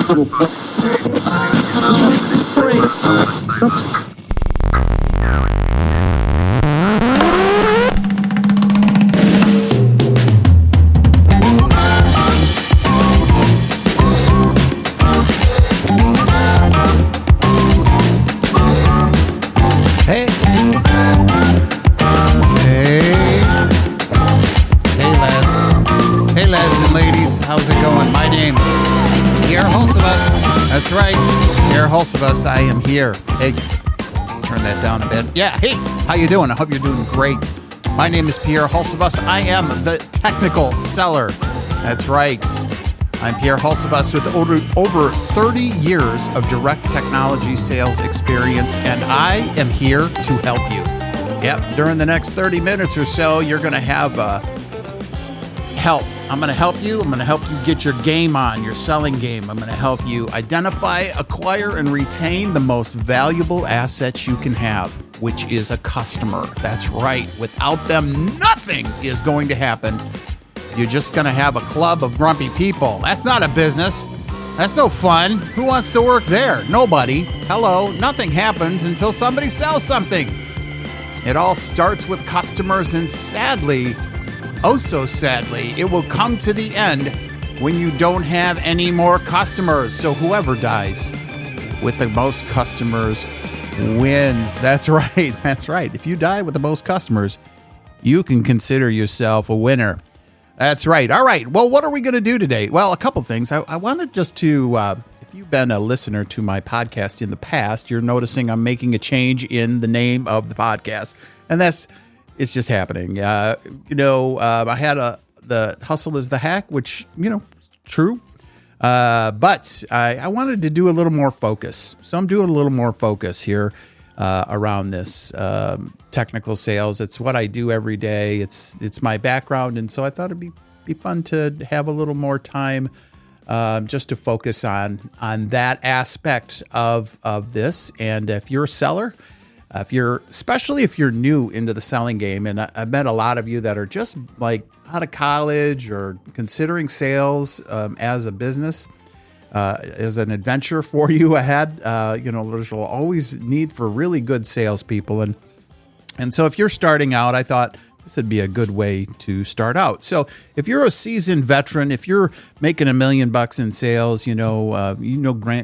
Hey. Hey lads and ladies, how's it going? My name, Pierre Hulsebus. That's right, Pierre Hulsebus. I am here. Hey, turn that down a bit. Yeah, hey, how you doing? I hope you're doing great. My name is Pierre Hulsebus. I am the technical seller. That's right. I'm Pierre Hulsebus with over 30 years of direct technology sales experience, and I am here to help you. Yep, during the next 30 minutes or so, you're going to have help. I'm going to help you. I'm going to help you get your game on, your selling game. I'm going to help you identify, acquire, and retain the most valuable assets you can have, which is a customer. That's right. Without them, nothing is going to happen. You're just going to have a club of grumpy people. That's not a business. That's no fun. Who wants to work there? Nobody. Hello. Nothing happens until somebody sells something. It all starts with customers, and sadly, oh so sadly, it will come to the end when you don't have any more customers. So whoever dies with the most customers wins. That's right. That's right. If you die with the most customers, you can consider yourself a winner. That's right. All right. Well, what are we going to do today? Well, a couple things. I wanted just to, if you've been a listener to my podcast in the past, you're noticing I'm making a change in the name of the podcast. And it's just happening. I had the hustle is the hack, which, true. But I wanted to do a little more focus. So I'm doing a little more focus here around this technical sales. It's what I do every day. It's my background. And so I thought it'd be fun to have a little more time just to focus on that aspect of this. And if you're a seller, especially if you're new into the selling game, and I've met a lot of you that are just like out of college or considering sales as a business, as an adventure for you ahead. There's always need for really good salespeople. And so if you're starting out, I thought this would be a good way to start out. So if you're a seasoned veteran, if you're making $1 million in sales, Grant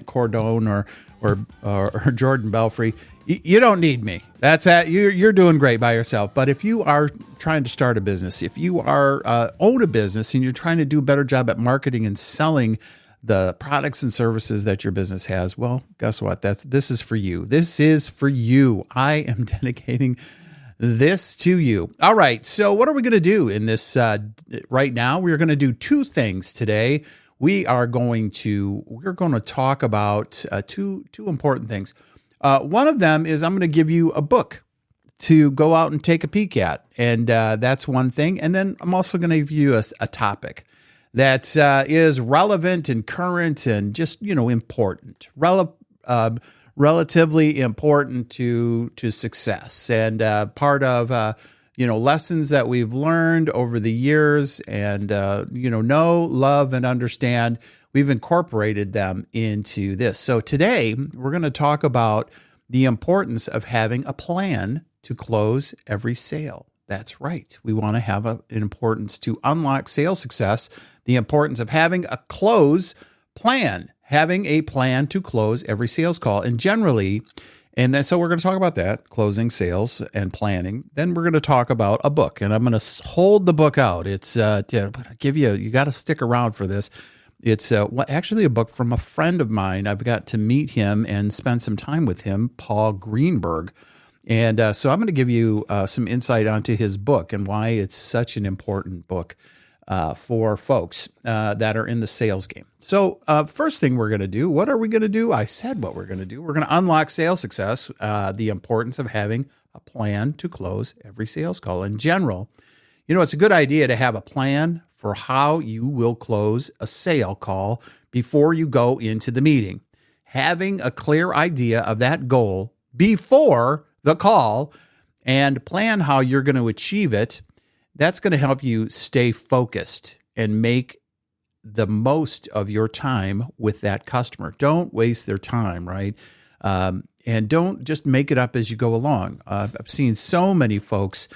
Cardone or Jordan Belfry, you don't need me. That's that. You're doing great by yourself. But if you are trying to start a business, if you are own a business and you're trying to do a better job at marketing and selling the products and services that your business has, well, guess what? This is for you. This is for you. I am dedicating this to you. All right. So what are we going to do in this right now? We're going to do two things today. We're going to talk about two important things. One of them is I'm going to give you a book to go out and take a peek at. And that's one thing. And then I'm also going to give you a topic that is relevant and current and just, important, relatively important to success, and part of, lessons that we've learned over the years, and, know, love, and understand. We've incorporated them into this. So today we're going to talk about the importance of having a plan to close every sale. That's right. We want to have an importance to unlock sales success, the importance of having a close plan, having a plan to close every sales call. And generally, so we're going to talk about that, closing sales and planning. Then we're going to talk about a book, and I'm going to hold the book out. It's, you got to stick around for this. It's actually a book from a friend of mine. I've got to meet him and spend some time with him, Paul Greenberg. And so I'm going to give you some insight onto his book and why it's such an important book for folks that are in the sales game. So first thing we're going to do, what are we going to do? I said what we're going to do. We're going to unlock sales success, the importance of having a plan to close every sales call. In general, it's a good idea to have a plan for how you will close a sale call before you go into the meeting. Having a clear idea of that goal before the call and plan how you're going to achieve it, that's going to help you stay focused and make the most of your time with that customer. Don't waste their time, right? And don't just make it up as you go along. I've seen so many folks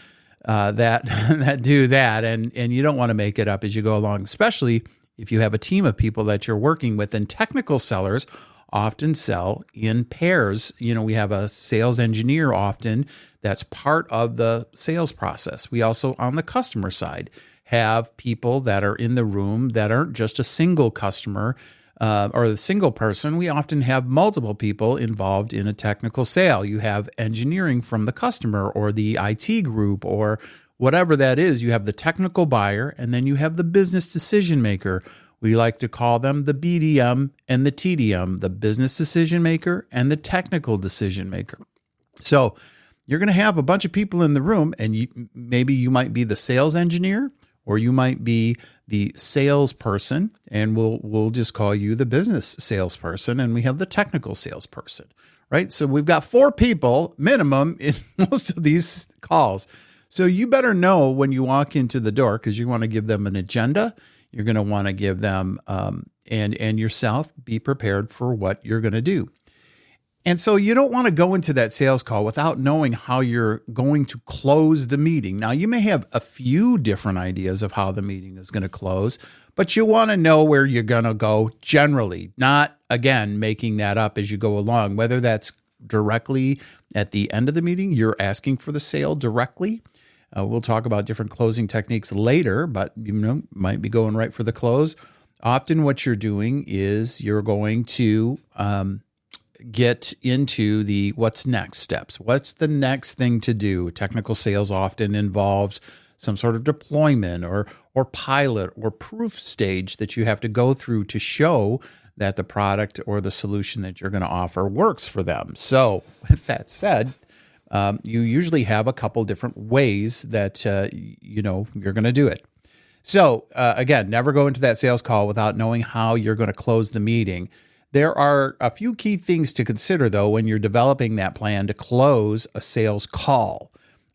that that do that, and you don't want to make it up as you go along, especially if you have a team of people that you're working with. And technical sellers often sell in pairs. We have a sales engineer often that's part of the sales process. We also, on the customer side, have people that are in the room that aren't just a single customer or the single person. We often have multiple people involved in a technical sale. You have engineering from the customer or the IT group or whatever that is. You have the technical buyer, and then you have the business decision maker. We like to call them the BDM and the TDM, the business decision maker and the technical decision maker. So you're going to have a bunch of people in the room, and maybe you might be the sales engineer, or you might be the salesperson, and we'll just call you the business salesperson, and we have the technical salesperson, right? So we've got 4 people minimum in most of these calls. So you better know when you walk into the door, because you want to give them an agenda. You're going to want to give them, and yourself, be prepared for what you're going to do. And so you don't want to go into that sales call without knowing how you're going to close the meeting. Now, you may have a few different ideas of how the meeting is going to close, but you want to know where you're going to go generally, not, again, making that up as you go along, whether that's directly at the end of the meeting, you're asking for the sale directly. We'll talk about different closing techniques later, but might be going right for the close. Often what you're doing is you're going to get into the what's next steps. What's the next thing to do? Technical sales often involves some sort of deployment or pilot or proof stage that you have to go through to show that the product or the solution that you're going to offer works for them. So with that said, you usually have a couple different ways that you're going to do it. So again, never go into that sales call without knowing how you're going to close the meeting. There are a few key things to consider, though, when you're developing that plan to close a sales call.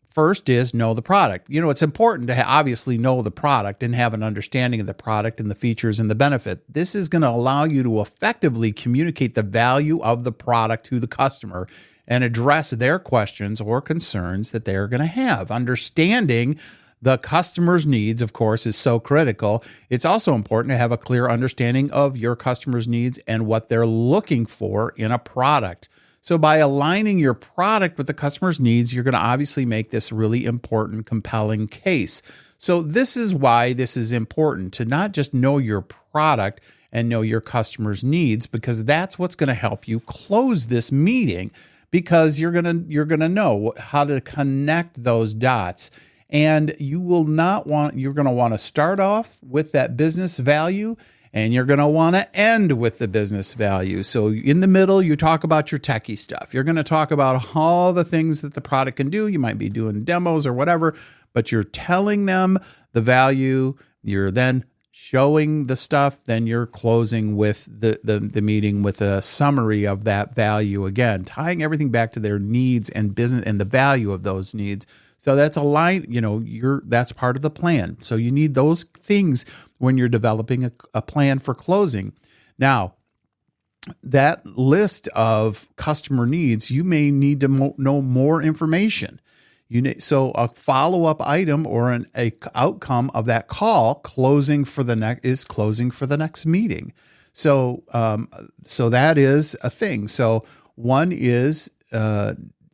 First is know the product. It's important to obviously know the product and have an understanding of the product and the features and the benefit. This is going to allow you to effectively communicate the value of the product to the customer and address their questions or concerns that they're going to have. Understanding the customer's needs, of course, is so critical. It's also important to have a clear understanding of your customer's needs and what they're looking for in a product. So by aligning your product with the customer's needs, you're going to obviously make this really important, compelling case. So this is why this is important, to not just know your product and know your customer's needs, because that's what's going to help you close this meeting, because you're going to know how to connect those dots. And you're going to want to start off with that business value, and you're going to want to end with the business value. So in the middle, you talk about your techie stuff. You're going to talk about all the things that the product can do. You might be doing demos or whatever, but you're telling them the value. You're then showing the stuff. Then you're closing with the meeting with a summary of that value, again, tying everything back to their needs and business and the value of those needs. So that's a line, that's part of the plan. So you need those things when you're developing a plan for closing. Now, that list of customer needs, you may need to know more information. So a follow-up item or an outcome of that call, closing for the next meeting. So that is a thing. So one is,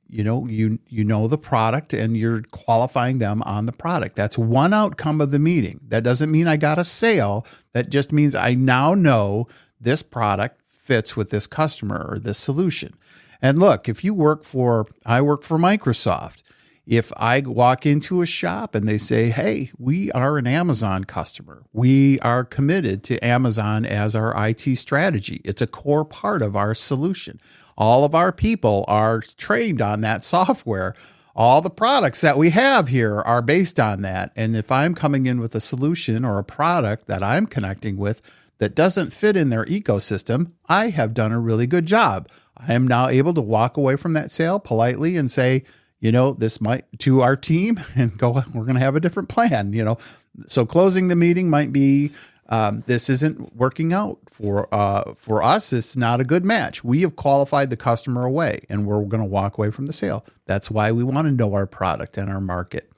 you know the product and you're qualifying them on the product. That's one outcome of the meeting. That doesn't mean I got a sale. That just means I now know this product fits with this customer or this solution. And look, if I work for Microsoft. If I walk into a shop and they say, hey, we are an Amazon customer. We are committed to Amazon as our IT strategy. It's a core part of our solution. All of our people are trained on that software. All the products that we have here are based on that. And if I'm coming in with a solution or a product that I'm connecting with that doesn't fit in their going I have done a really good job. I am now able to walk away from that sale politely and say, this might to our team and go, we're going to have a different plan, So closing the meeting might be This isn't working out for us. It's not a good match. We have qualified the customer away, and we're going to walk away from the sale. That's why we want to know our product and our market.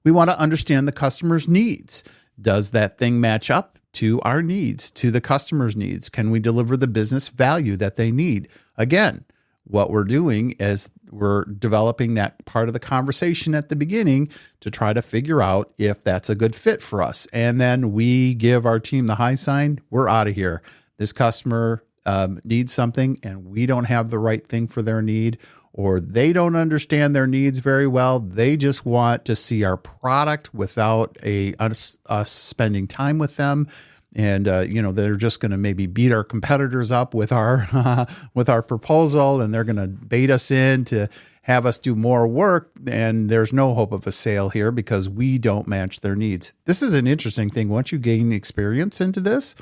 We want to understand the customer's needs. Does that thing match up to our needs, to the customer's needs? Can we deliver the business value that they need? Again, what we're doing is we're developing that part of the conversation at the beginning to try to figure out if that's a good fit for us. And then we give our team the high sign. We're out of here. This customer needs something and we don't have the right thing for their need, or they don't understand their needs very well. They just want to see our product without us spending time with them. And, they're just going to maybe beat our competitors up with our proposal, and they're going to bait us in to have us do more work. And there's no hope of a sale here because we don't match their needs. This is an interesting thing. Once you gain experience into this,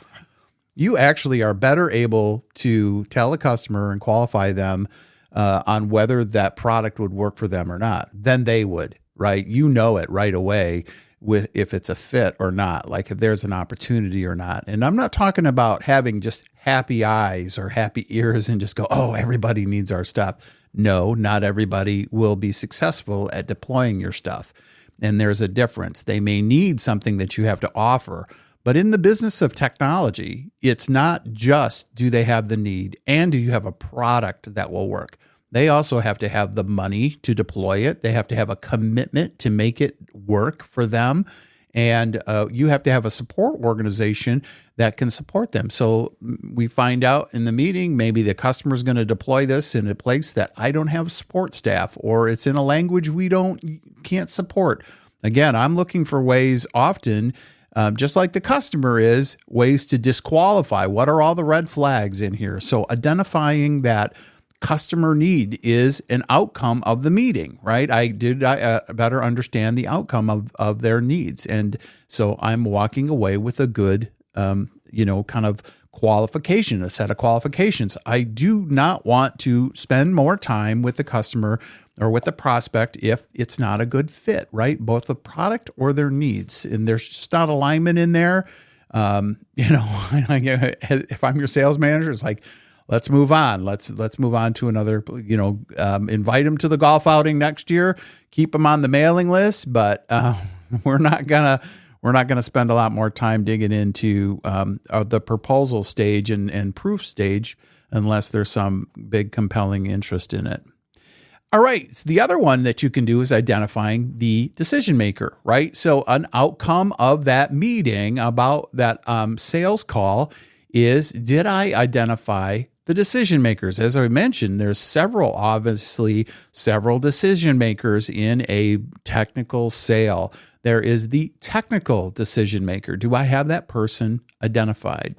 you actually are better able to tell a customer and qualify them on whether that product would work for them or not than they would, right? You know it right away with if it's a fit or not, like if there's an opportunity or not. And I'm not talking about having just happy eyes or happy ears and just go, oh, everybody needs our stuff. No, not everybody will be successful at deploying your stuff. And there's a difference. They may need something that you have to offer. But in the business of technology, it's not just do they have the need and do you have a product that will work. They also have to have the money to deploy it. They have to have a commitment to make it work for them. And you have to have a support organization that can support them. So we find out in the meeting, maybe the customer is going to deploy this in a place that I don't have support staff, or it's in a language we can't support. Again, I'm looking for ways often, just like the customer is, ways to disqualify. What are all the red flags in here? So identifying that customer need is an outcome of the meeting, right? I better understand the outcome of their needs. And so I'm walking away with a good, kind of qualification, a set of qualifications. I do not want to spend more time with the customer or with the prospect if it's not a good fit, right? Both the product or their needs. And there's just not alignment in there. If I'm your sales manager, it's like, let's move on. Let's move on to another, invite them to the golf outing next year, keep them on the mailing list, but we're not gonna spend a lot more time digging into the proposal stage and proof stage unless there's some big compelling interest in it. All right. So the other one that you can do is identifying the decision maker, right? So an outcome of that meeting about that sales call is, did I identify the decision makers? As I mentioned, there's several decision makers in a technical sale. There is the technical decision maker. Do I have that person identified?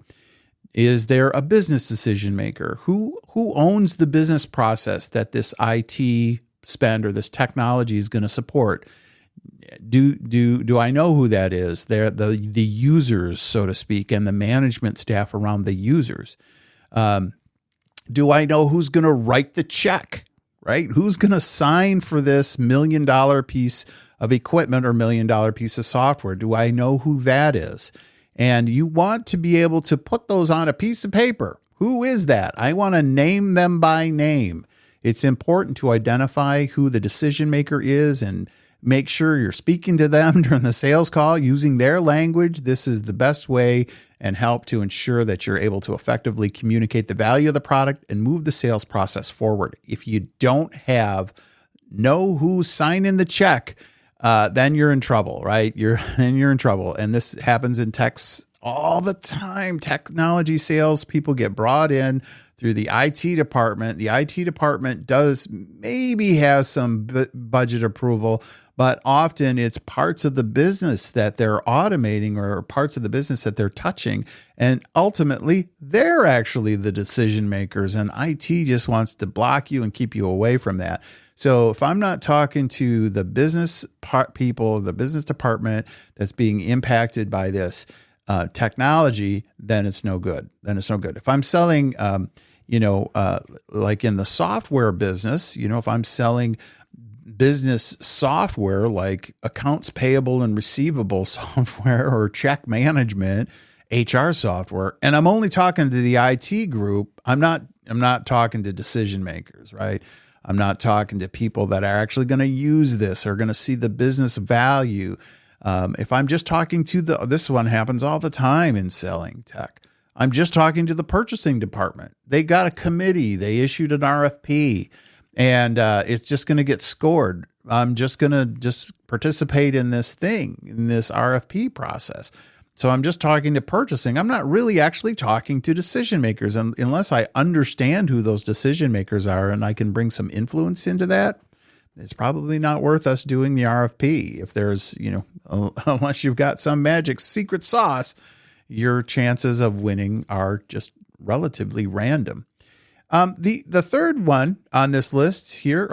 Is there a business decision maker? Who owns the business process that this IT spend or this technology is going to support? Do I know who that is? They're the users, so to speak, and the management staff around the users. Do I know who's going to write the check, right? Who's going to sign for this $1 million piece of equipment or $1 million piece of software? Do I know who that is? And you want to be able to put those on a piece of paper. Who is that? I want to name them by name. It's important to identify who the decision maker is and make sure you're speaking to them during the sales call using their language. This is the best way and help to ensure that you're able to effectively communicate the value of the product and move the sales process forward. If you don't know who's signing the check, then you're in trouble, right? You're in trouble. And this happens in techs all the time. Technology sales people get brought in through the IT department. The IT department does maybe have some budget approval, but often it's parts of the business that they're automating or parts of the business that they're touching. And ultimately, they're actually the decision makers, and IT just wants to block you and keep you away from that. So if I'm not talking to the business people, the business department that's being impacted by this technology, then it's no good. If I'm selling, like in the software business, if I'm selling business software like accounts payable and receivable software or check management, HR software, and I'm only talking to the IT group. I'm not talking to decision makers, right? I'm not talking to people that are actually going to use this or going to see the business value. If I'm just talking to this one happens all the time in selling tech. I'm just talking to the purchasing department. They got a committee. They issued an RFP, and it's just going to get scored. I'm just going to participate in this RFP process. So I'm just talking to purchasing. I'm not really actually talking to decision makers. And unless I understand who those decision makers are and I can bring some influence into that, it's probably not worth us doing the RFP. If there's, unless you've got some magic secret sauce, your chances of winning are just relatively random. The third one on this list here,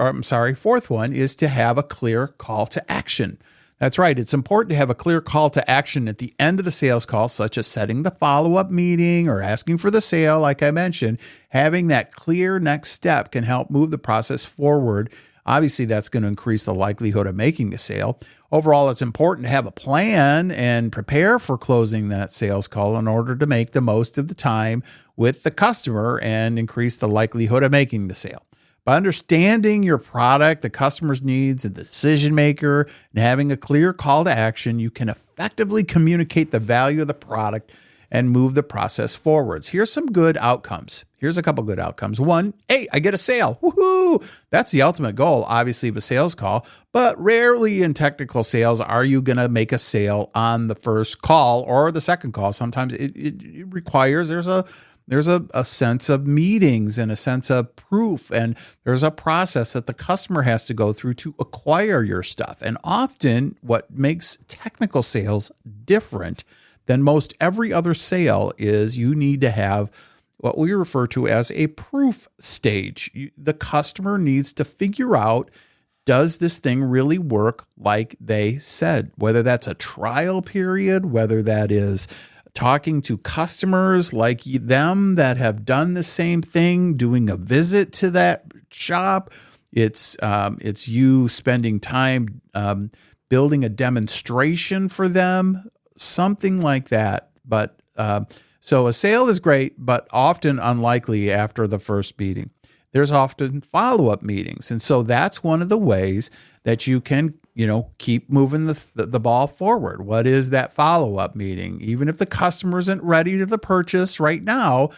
fourth one, is to have a clear call to action. That's right. It's important to have a clear call to action at the end of the sales call, such as setting the follow-up meeting or asking for the sale. Like I mentioned, having that clear next step can help move the process forward. Obviously, that's going to increase the likelihood of making the sale. Overall, it's important to have a plan and prepare for closing that sales call in order to make the most of the time with the customer and increase the likelihood of making the sale. By understanding your product, the customer's needs, and the decision maker, and having a clear call to action, you can effectively communicate the value of the product and move the process forwards. Here's some good outcomes. Here's a couple good outcomes. One, hey, I get a sale. Woohoo! That's the ultimate goal, obviously, of a sales call. But rarely in technical sales are you going to make a sale on the first call or the second call. Sometimes it requires there's a sense of meetings and a sense of proof, and there's a process that the customer has to go through to acquire your stuff. And often what makes technical sales different than most every other sale is you need to have what we refer to as a proof stage. The customer needs to figure out, does this thing really work like they said? Whether that's a trial period, whether that is talking to customers like them that have done the same thing, doing a visit to that shop. It's you spending time building a demonstration for them, something like that. But so a sale is great, but often unlikely after the first meeting. There's often follow-up meetings. And so that's one of the ways that you can keep moving the ball forward. What is that follow-up meeting? Even if the customer isn't ready to the purchase right now,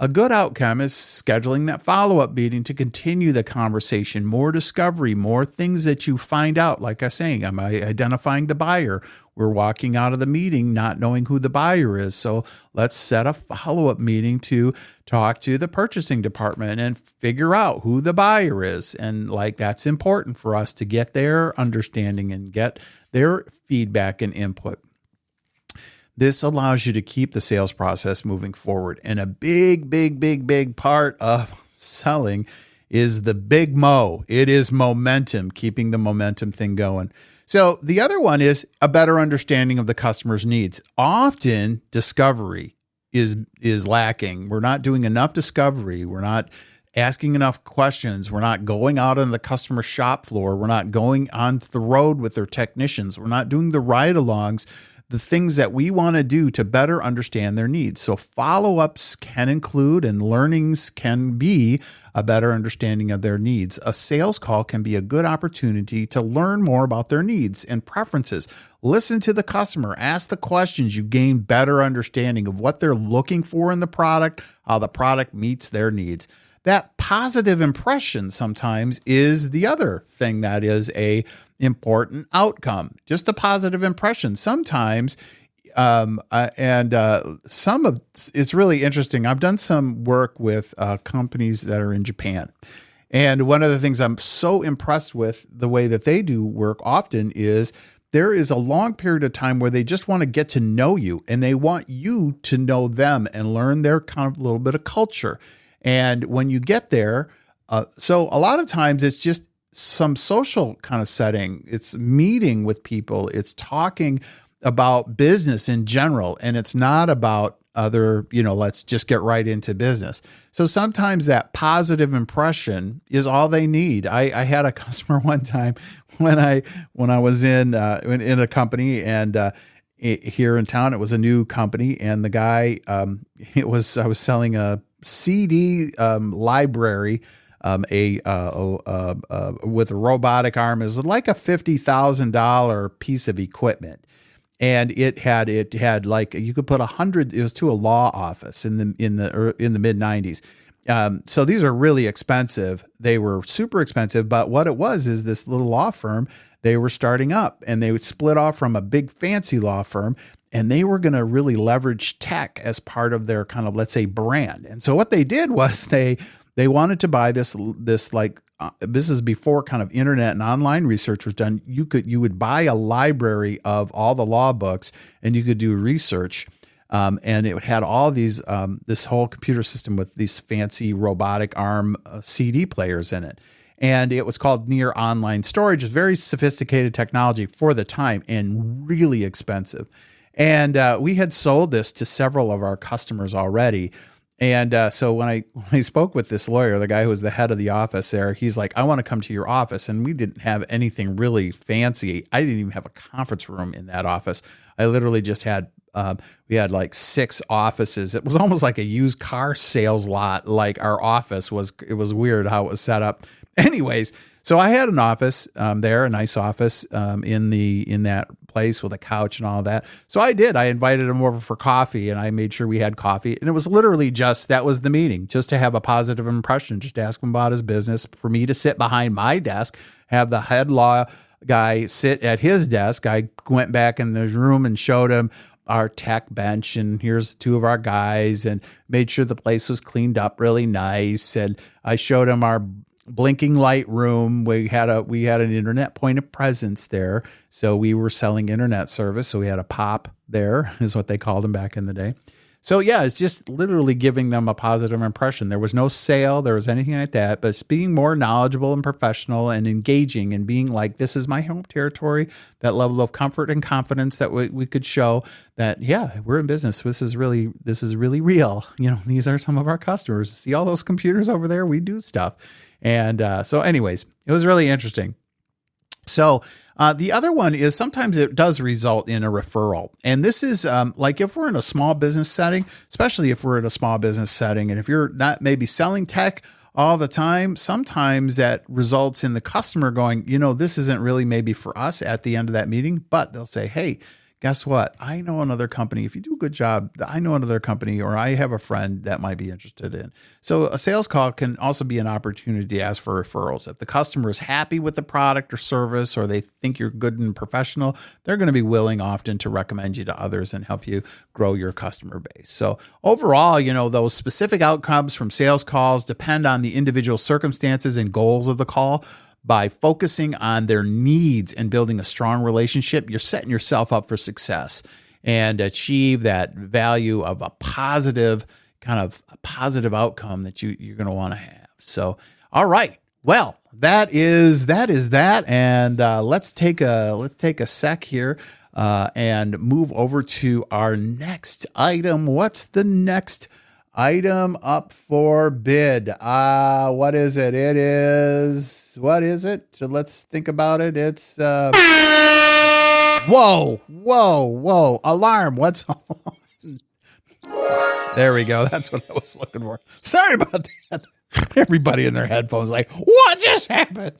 a good outcome is scheduling that follow-up meeting to continue the conversation, more discovery, more things that you find out. Like I was saying, I'm identifying the buyer. We're walking out of the meeting not knowing who the buyer is. So let's set a follow-up meeting to talk to the purchasing department and figure out who the buyer is. And that's important for us to get their understanding and get their feedback and input. This allows you to keep the sales process moving forward. And a big, big, big, big part of selling is the big mo. It is momentum, keeping the momentum thing going. So the other one is a better understanding of the customer's needs. Often discovery is lacking. We're not doing enough discovery. We're not asking enough questions. We're not going out on the customer shop floor. We're not going on the road with their technicians. We're not doing the ride-alongs, the things that we want to do to better understand their needs. So follow-ups can include, and learnings can be, a better understanding of their needs. A sales call can be a good opportunity to learn more about their needs and preferences. Listen to the customer, ask the questions. You gain better understanding of what they're looking for in the product, how the product meets their needs. That positive impression sometimes is the other thing that is a important outcome. Just a positive impression. Sometimes, it's really interesting. I've done some work with companies that are in Japan. And one of the things I'm so impressed with the way that they do work often is there is a long period of time where they just want to get to know you and they want you to know them and learn their kind of little bit of culture. And when you get there, so a lot of times it's just some social kind of setting. It's meeting with people. It's talking about business in general. And it's not about other, let's just get right into business. So sometimes that positive impression is all they need. I had a customer one time when I was in a company, and here in town. It was a new company, and the guy, I was selling a CD library, with a robotic arm. It was like a $50,000 piece of equipment. And it had like, you could put 100, it was to a law office in the mid 90s. So these are really expensive. They were super expensive, but what it was is this little law firm, they were starting up, and they would split off from a big fancy law firm, and they were going to really leverage tech as part of their kind of, let's say, brand. And so what they did was they wanted to buy this like, this is before kind of internet and online research was done. You would buy a library of all the law books, and you could do research. And it had all these, this whole computer system with these fancy robotic arm CD players in it. And it was called Near Online Storage. It's very sophisticated technology for the time and really expensive. And we had sold this to several of our customers already. And so when I spoke with this lawyer, the guy who was the head of the office there, he's like, I want to come to your office. And we didn't have anything really fancy. I didn't even have a conference room in that office. I literally just had, we had like 6 offices. It was almost like a used car sales lot. Like our office was, it was weird how it was set up. Anyways, so I had an office there, a nice office in that place with a couch and all that. So I invited him over for coffee, and I made sure we had coffee. And it was literally that was the meeting, just to have a positive impression, just to ask him about his business, for me to sit behind my desk, have the head law guy sit at his desk. I went back in the room and showed him our tech bench, and here's 2 of our guys, and made sure the place was cleaned up really nice. And I showed him our blinking light room. We had an internet point of presence there. So we were selling internet service. So we had a POP there, is what they called them back in the day. So yeah, it's just literally giving them a positive impression. There was no sale, there was anything like that, but it's being more knowledgeable and professional and engaging, and being like, this is my home territory, that level of comfort and confidence that we could show that, yeah, we're in business. This is really real. You know, these are some of our customers. See all those computers over there? We do stuff. And so anyways, it was really interesting. So the other one is sometimes it does result in a referral. And this is like if we're in a small business setting, especially if we're in a small business setting, and if you're not maybe selling tech all the time, sometimes that results in the customer going, you know, this isn't really maybe for us at the end of that meeting, but they'll say, hey, guess what? I know another company. If you do a good job, I know another company, or I have a friend that might be interested in. So a sales call can also be an opportunity to ask for referrals. If the customer is happy with the product or service, or they think you're good and professional, they're going to be willing often to recommend you to others and help you grow your customer base. So overall, you know, those specific outcomes from sales calls depend on the individual circumstances and goals of the call. By focusing on their needs and building a strong relationship, you're setting yourself up for success and achieve that value of a positive outcome that you're going to want to have. So, all right. Well, that is that. And let's take a sec here and move over to our next item. What's the next item up for bid? What is it? What is it? So let's think about it. It's, whoa. Alarm. What's on? There we go. That's what I was looking for. Sorry about that. Everybody in their headphones like, what just happened?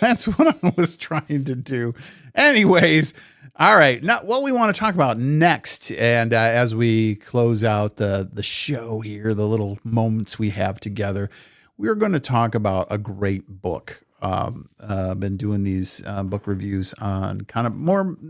That's what I was trying to do. Anyways, all right. Now, what we want to talk about next, and as we close out the show here, the little moments we have together, we're going to talk about a great book. I've been doing these book reviews on kind of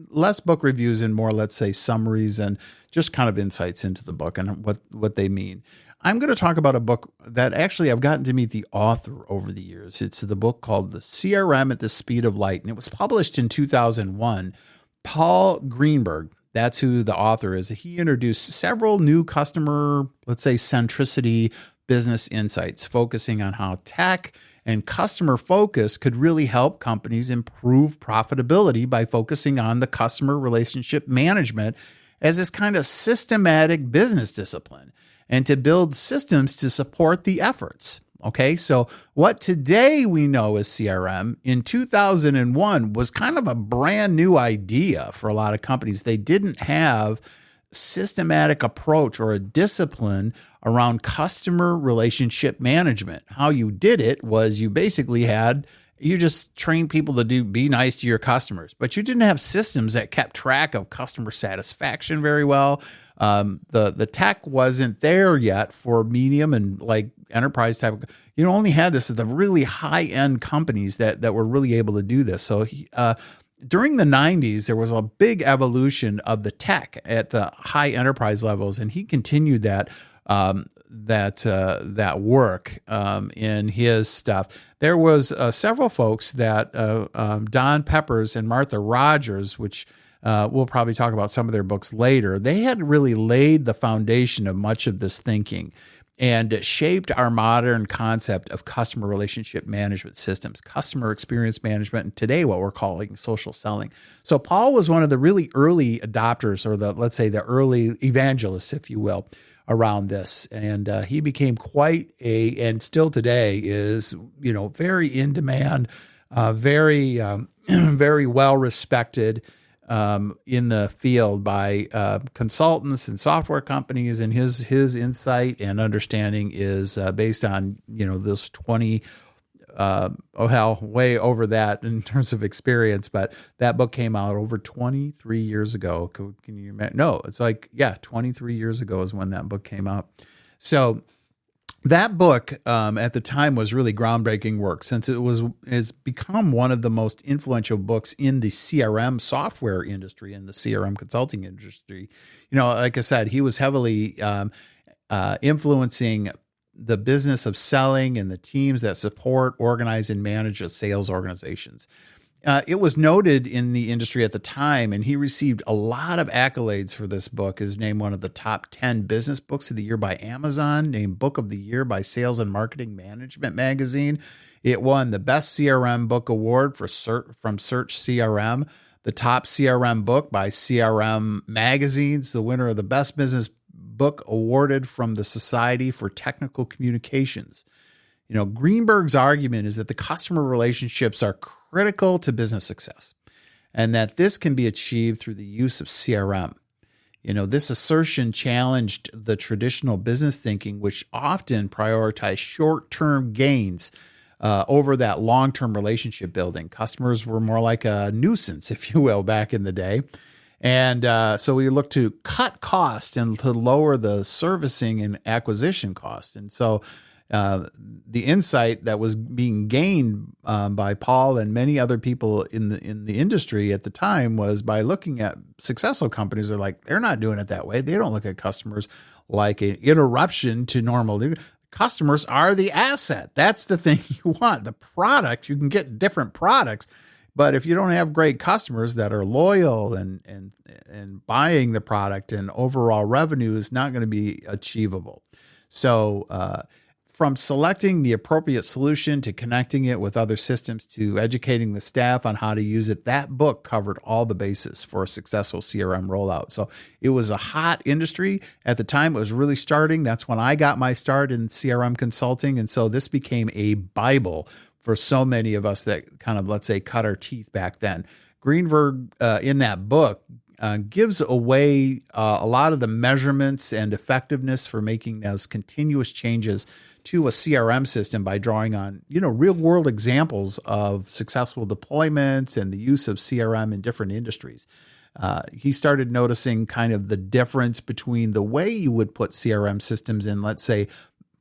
less book reviews and more, let's say, summaries and just kind of insights into the book and what they mean. I'm going to talk about a book that actually I've gotten to meet the author over the years. It's the book called The CRM at the Speed of Light, and it was published in 2001. Paul Greenberg, that's who the author is. He introduced several new customer, let's say, centricity business insights, focusing on how tech and customer focus could really help companies improve profitability by focusing on the customer relationship management as this kind of systematic business discipline, and to build systems to support the efforts. Okay, so what today we know as CRM in 2001 was kind of a brand new idea for a lot of companies. They didn't have systematic approach or a discipline around customer relationship management. How you did it was you just trained people to be nice to your customers, but you didn't have systems that kept track of customer satisfaction very well. The tech wasn't there yet for medium and like enterprise type. You only had this at the really high end companies that were really able to do this. So during the 90s, there was a big evolution of the tech at the high enterprise levels, and he continued that work in his stuff. There was several folks that Don Peppers and Martha Rogers, which we'll probably talk about some of their books later. They had really laid the foundation of much of this thinking and shaped our modern concept of customer relationship management systems, customer experience management, and today what we're calling social selling. So Paul was one of the really early adopters, or let's say the early evangelists, if you will, around this. And he became and still today is, very in demand, very well respected in the field by consultants and software companies, and his insight and understanding is based on those 20 way over that in terms of experience. But that book came out over 23 years ago. Can you imagine? No, it's 23 years ago is when that book came out. So that book at the time was really groundbreaking work, since it's become one of the most influential books in the CRM software industry and the CRM consulting industry. Like I said, he was heavily influencing the business of selling and the teams that support, organize, and manage the sales organizations. It was noted in the industry at the time, and he received a lot of accolades for this book. It was named one of the top 10 business books of the year by Amazon, named Book of the Year by Sales and Marketing Management magazine. It won the Best CRM Book Award from Search CRM, the top CRM book by CRM Magazines, the winner of the Best Business Book awarded from the Society for Technical Communications. Greenberg's argument is that the customer relationships are critical to business success, and that this can be achieved through the use of CRM. This assertion challenged the traditional business thinking, which often prioritized short-term gains over that long-term relationship building. Customers were more like a nuisance, if you will, back in the day. And so we look to cut costs and to lower the servicing and acquisition costs. And so the insight that was being gained by Paul and many other people in the industry at the time was by looking at successful companies. They're not doing it that way. They don't look at customers like an interruption to normal. Customers are the asset. That's the thing you want. The product, you can get different products, but if you don't have great customers that are loyal and buying the product, and overall revenue is not going to be achievable. So from selecting the appropriate solution to connecting it with other systems to educating the staff on how to use it, that book covered all the bases for a successful CRM rollout. So it was a hot industry at the time. It was really starting. That's when I got my start in CRM consulting. And so this became a Bible for so many of us that kind of, let's say, cut our teeth back then. Greenberg in that book gives away a lot of the measurements and effectiveness for making those continuous changes to a CRM system by drawing on, real world examples of successful deployments and the use of CRM in different industries. He started noticing kind of the difference between the way you would put CRM systems in, let's say,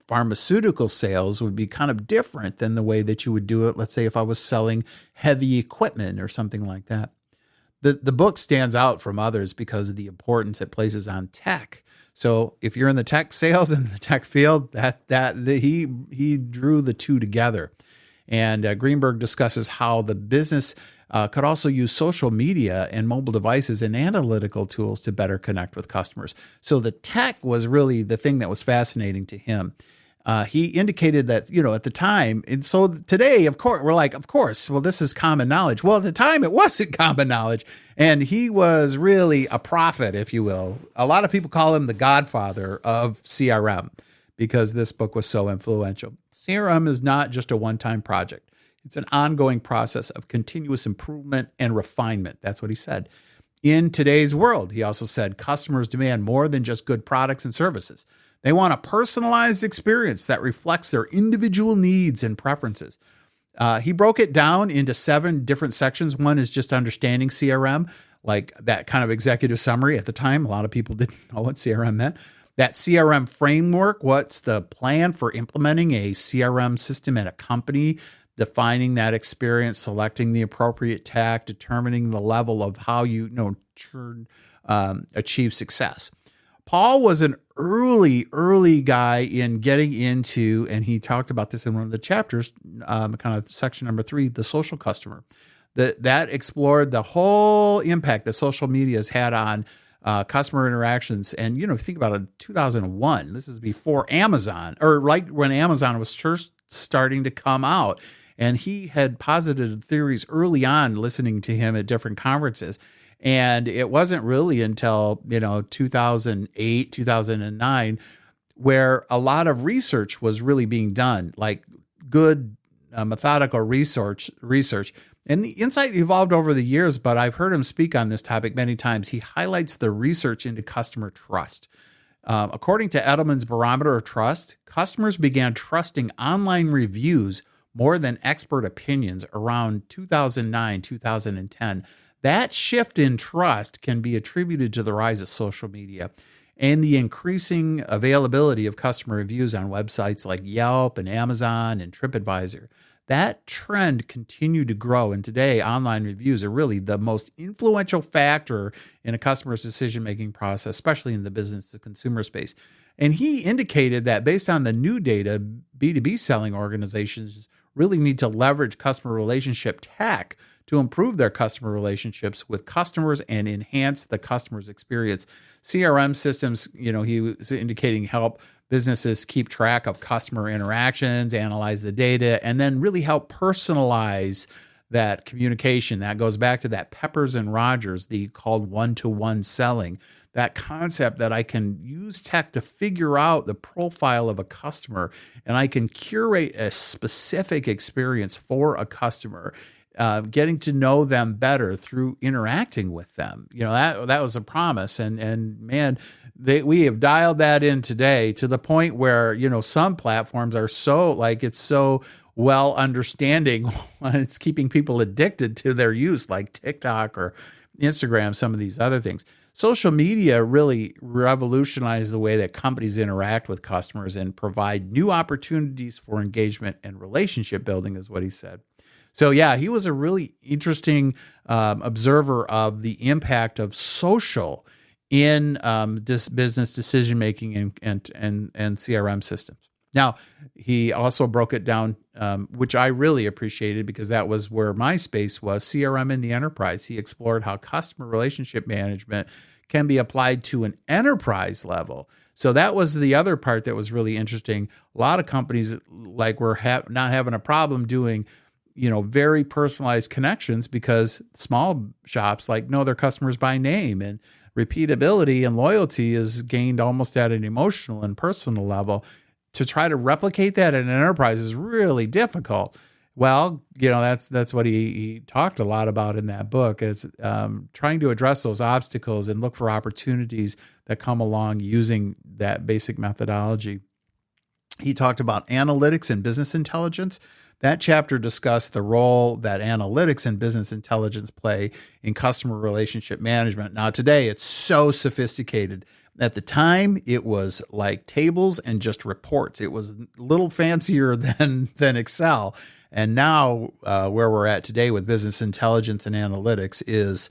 pharmaceutical sales would be kind of different than the way that you would do it, let's say, if I was selling heavy equipment or something like that. The book stands out from others because of the importance it places on tech. So if you're in the tech sales and the tech field, he drew the two together. And Greenberg discusses how the business could also use social media and mobile devices and analytical tools to better connect with customers. So the tech was really the thing that was fascinating to him. He indicated that, at the time, and so today, of course, we're like, of course, well, this is common knowledge. Well, at the time, it wasn't common knowledge. And he was really a prophet, if you will. A lot of people call him the godfather of CRM because this book was so influential. CRM is not just a one-time project. It's an ongoing process of continuous improvement and refinement. That's what he said. In today's world, he also said, customers demand more than just good products and services. They want a personalized experience that reflects their individual needs and preferences. He broke it down into 7 different sections. One is just understanding CRM, like that kind of executive summary at the time. A lot of people didn't know what CRM meant. That CRM framework, what's the plan for implementing a CRM system at a company, defining that experience, selecting the appropriate tack, determining the level of how you achieve success. Paul was an early guy in getting into, and he talked about this in one of the chapters, kind of section number 3, the social customer. That explored the whole impact that social media has had on customer interactions. And, think about it, 2001, this is before Amazon, or like when Amazon was first starting to come out. And he had posited theories early on, listening to him at different conferences. And it wasn't really until, 2008, 2009, where a lot of research was really being done, like good methodical research. And the insight evolved over the years, but I've heard him speak on this topic many times. He highlights the research into customer trust. According to Edelman's Barometer of Trust, customers began trusting online reviews more than expert opinions around 2009, 2010. That shift in trust can be attributed to the rise of social media and the increasing availability of customer reviews on websites like Yelp and Amazon and TripAdvisor. That trend continued to grow, and today online reviews are really the most influential factor in a customer's decision-making process, especially in the business-to-consumer space. And he indicated that based on the new data, B2B selling organizations really need to leverage customer relationship tech to improve their customer relationships with customers and enhance the customer's experience. CRM systems, he was indicating, help businesses keep track of customer interactions, analyze the data, and then really help personalize that communication. That goes back to that Peppers and Rogers, called one-to-one selling. That concept that I can use tech to figure out the profile of a customer, and I can curate a specific experience for a customer, getting to know them better through interacting with them. That was a promise. And man, we have dialed that in today to the point where, some platforms are it's so well understanding it's keeping people addicted to their use, like TikTok or Instagram, some of these other things. Social media really revolutionized the way that companies interact with customers and provide new opportunities for engagement and relationship building, is what he said. So yeah, he was a really interesting observer of the impact of social in this business decision-making and CRM systems. Now, he also broke it down, which I really appreciated because that was where my space was, CRM in the enterprise. He explored how customer relationship management can be applied to an enterprise level. So that was the other part that was really interesting. A lot of companies were not having a problem doing, very personalized connections because small shops know their customers by name, and repeatability and loyalty is gained almost at an emotional and personal level. To try to replicate that in an enterprise is really difficult. Well, that's what he talked a lot about in that book, is trying to address those obstacles and look for opportunities that come along using that basic methodology. He talked about analytics and business intelligence. That chapter discussed the role that analytics and business intelligence play in customer relationship management. Now, today, it's so sophisticated. At the time, it was like tables and just reports. It was a little fancier than Excel. And now, where we're at today with business intelligence and analytics is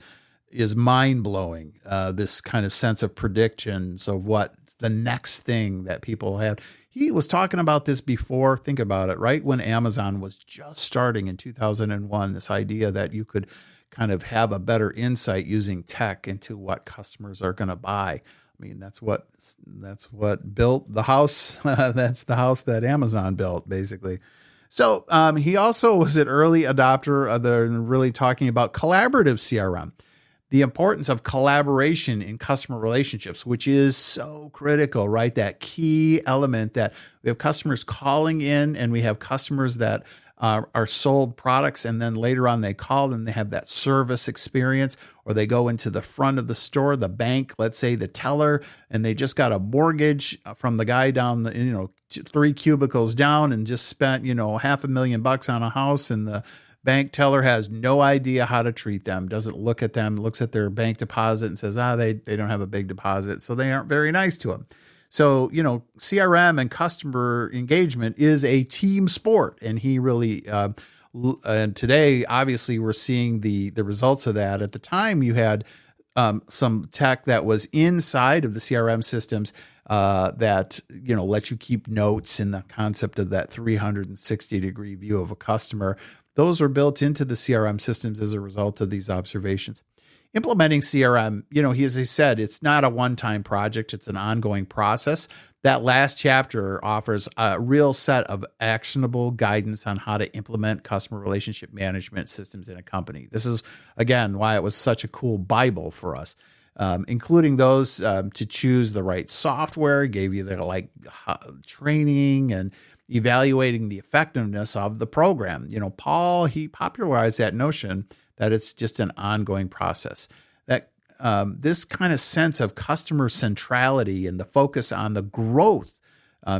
mind-blowing. This kind of sense of predictions of what's the next thing that people have. He was talking about this before. Think about it, right when Amazon was just starting in 2001, this idea that you could kind of have a better insight using tech into what customers are going to buy. I mean, that's what built the house. That's the house that Amazon built, basically. So he also was an early adopter of really talking about collaborative CRM. the importance of collaboration in customer relationships, which is so critical, right? That key element that we have customers calling in, and we have customers that are sold products, and then later on they call and they have that service experience, or they go into the front of the store, the bank, let's say the teller, and they just got a mortgage from the guy down the 3 cubicles down and just spent $500,000 on a house, and the bank teller has no idea how to treat them, doesn't look at them, looks at their bank deposit and says, they don't have a big deposit, so they aren't very nice to them. So, CRM and customer engagement is a team sport. And he really, and today, obviously, we're seeing the results of that. At the time, you had some tech that was inside of the CRM systems that, let you keep notes, in the concept of that 360-degree view of a customer. Those were built into the CRM systems as a result of these observations. Implementing CRM, as he said, it's not a one-time project. It's an ongoing process. That last chapter offers a real set of actionable guidance on how to implement customer relationship management systems in a company. This is, again, why it was such a cool Bible for us, including those to choose the right software, gave you the training and evaluating the effectiveness of the program. Paul, he popularized that notion that it's just an ongoing process. That this kind of sense of customer centrality and the focus on the growth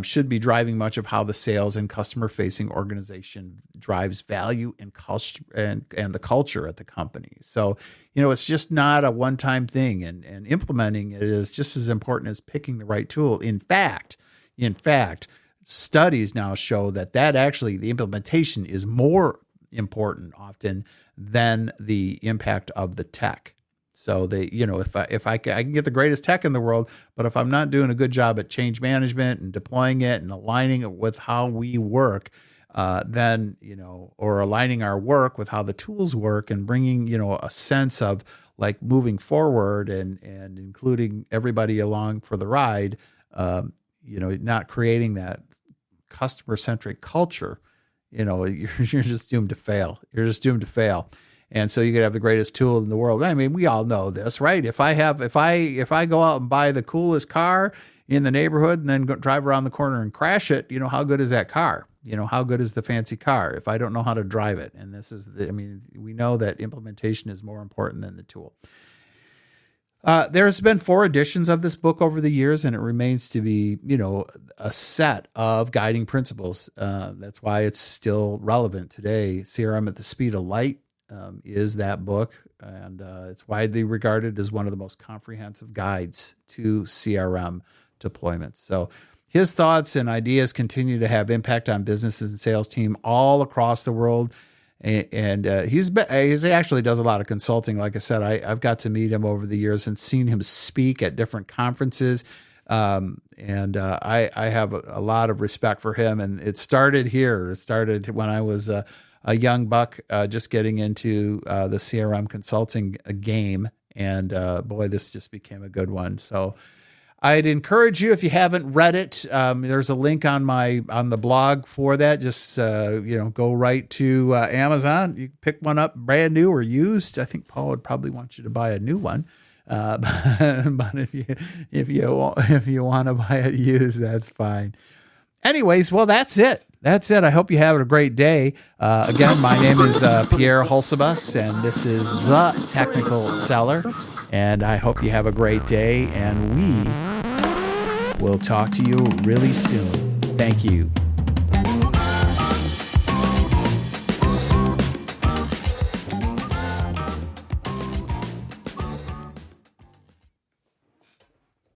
should be driving much of how the sales and customer-facing organization drives value and culture and the culture at the company. So, it's just not a one-time thing, and implementing it is just as important as picking the right tool. In fact, studies now show that actually the implementation is more important often than the impact of the tech. So if I can get the greatest tech in the world, but if I'm not doing a good job at change management and deploying it and aligning it with how we work, then, or aligning our work with how the tools work and bringing, a sense of moving forward and including everybody along for the ride, not creating that customer-centric culture, you're just doomed to fail. You're just doomed to fail. And so you could have the greatest tool in the world. I mean, we all know this, right? If I go out and buy the coolest car in the neighborhood and then go drive around the corner and crash it, how good is that car? How good is the fancy car if I don't know how to drive it? And we know that implementation is more important than the tool. There's been 4 editions of this book over the years, and it remains to be, a set of guiding principles. That's why it's still relevant today. CRM at the Speed of Light is that book, and it's widely regarded as one of the most comprehensive guides to CRM deployments. So his thoughts and ideas continue to have impact on businesses and sales team all across the world. And he actually does a lot of consulting. Like I said, I've got to meet him over the years and seen him speak at different conferences. I have a lot of respect for him. And it started here. It started when I was a young buck, just getting into the CRM consulting game. And boy, this just became a good one. So I'd encourage you, if you haven't read it, there's a link on the blog for that. Just go right to Amazon. You can pick one up, brand new or used. I think Paul would probably want you to buy a new one, but if you want to buy it used, that's fine. Anyways, well, that's it. I hope you have a great day. Again, my name is Pierre Hulsebus, and this is The Technical Seller. And I hope you have a great day, and we will talk to you really soon. Thank you.